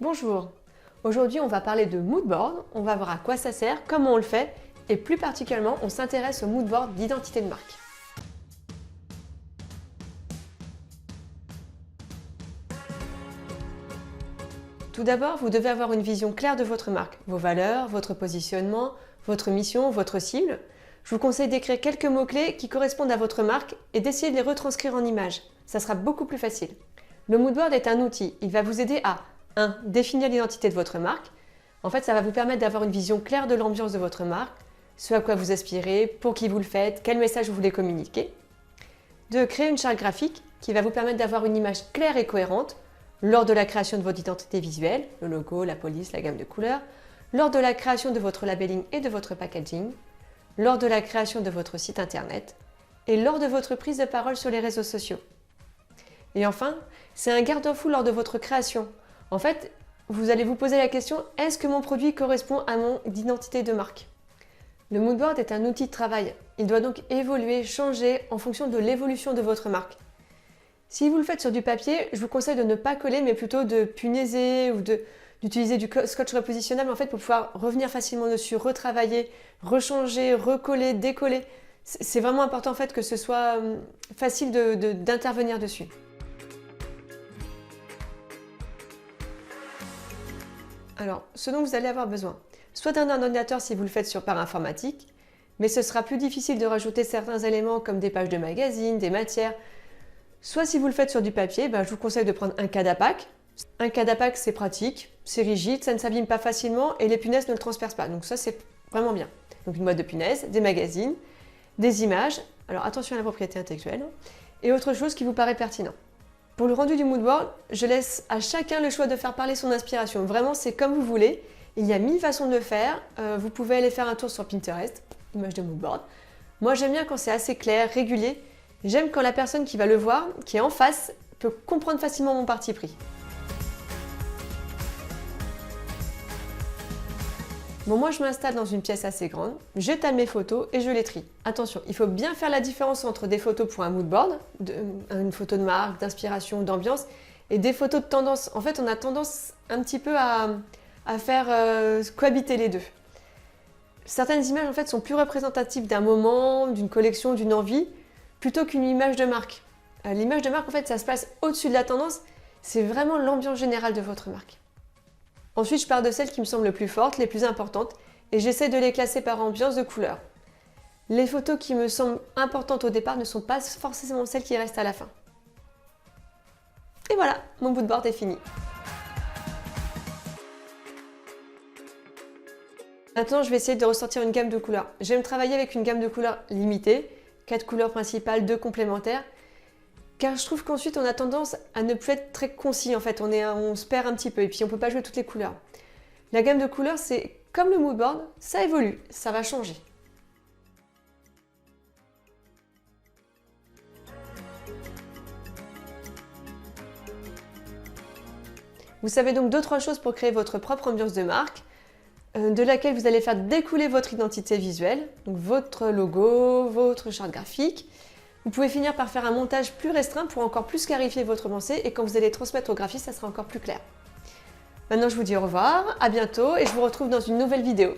Bonjour, aujourd'hui on va parler de moodboard, on va voir à quoi ça sert, comment on le fait et plus particulièrement on s'intéresse au moodboard d'identité de marque. Tout d'abord, vous devez avoir une vision claire de votre marque, vos valeurs, votre positionnement, votre mission, votre cible. Je vous conseille d'écrire quelques mots-clés qui correspondent à votre marque et d'essayer de les retranscrire en images. Ça sera beaucoup plus facile. Le moodboard est un outil, il va vous aider à 1. Définir l'identité de votre marque. En fait, ça va vous permettre d'avoir une vision claire de l'ambiance de votre marque, ce à quoi vous aspirez, pour qui vous le faites, quel message vous voulez communiquer. 2. Créer une charte graphique qui va vous permettre d'avoir une image claire et cohérente lors de la création de votre identité visuelle, le logo, la police, la gamme de couleurs, lors de la création de votre labeling et de votre packaging, lors de la création de votre site internet et lors de votre prise de parole sur les réseaux sociaux. Et enfin, c'est un garde-fou lors de votre création. En fait, vous allez vous poser la question, est-ce que mon produit correspond à mon identité de marque? Le moodboard est un outil de travail. Il doit donc évoluer, changer en fonction de l'évolution de votre marque. Si vous le faites sur du papier, je vous conseille de ne pas coller, mais plutôt de punaiser ou d'utiliser du scotch repositionnable en fait, pour pouvoir revenir facilement dessus, retravailler, rechanger, recoller, décoller. C'est vraiment important en fait, que ce soit facile d'intervenir dessus. Alors, ce dont vous allez avoir besoin, soit d'un ordinateur si vous le faites par informatique, mais ce sera plus difficile de rajouter certains éléments comme des pages de magazine, des matières. Soit si vous le faites sur du papier, je vous conseille de prendre un Cadapac. Un Cadapac, c'est pratique, c'est rigide, ça ne s'abîme pas facilement et les punaises ne le transpercent pas. Donc ça, c'est vraiment bien. Donc une boîte de punaises, des magazines, des images. Alors attention à la propriété intellectuelle. Et autre chose qui vous paraît pertinent. Pour le rendu du moodboard, je laisse à chacun le choix de faire parler son inspiration. Vraiment, c'est comme vous voulez. Il y a 1000 façons de le faire. Vous pouvez aller faire un tour sur Pinterest, image de moodboard. Moi, j'aime bien quand c'est assez clair, régulier. J'aime quand la personne qui va le voir, qui est en face, peut comprendre facilement mon parti pris. Bon, moi je m'installe dans une pièce assez grande, j'étale mes photos et je les trie. Attention, il faut bien faire la différence entre des photos pour un moodboard, une photo de marque, d'inspiration, d'ambiance, et des photos de tendance. En fait, on a tendance un petit peu à faire cohabiter les deux. Certaines images en fait sont plus représentatives d'un moment, d'une collection, d'une envie, plutôt qu'une image de marque. L'image de marque, en fait, ça se place au-dessus de la tendance. C'est vraiment l'ambiance générale de votre marque. Ensuite, je pars de celles qui me semblent les plus fortes, les plus importantes, et j'essaie de les classer par ambiance de couleur. Les photos qui me semblent importantes au départ ne sont pas forcément celles qui restent à la fin. Et voilà, mon moodboard est fini. Maintenant, je vais essayer de ressortir une gamme de couleurs. J'aime travailler avec une gamme de couleurs limitée, 4 couleurs principales, 2 complémentaires, car je trouve qu'ensuite on a tendance à ne plus être très concis en fait, on se perd un petit peu et puis on ne peut pas jouer toutes les couleurs. La gamme de couleurs, c'est comme le moodboard, ça évolue, ça va changer. Vous savez donc 2-3 choses pour créer votre propre ambiance de marque, de laquelle vous allez faire découler votre identité visuelle, donc votre logo, votre charte graphique. Vous pouvez finir par faire un montage plus restreint pour encore plus clarifier votre pensée et quand vous allez transmettre au graphiste, ça sera encore plus clair. Maintenant, je vous dis au revoir, à bientôt et je vous retrouve dans une nouvelle vidéo.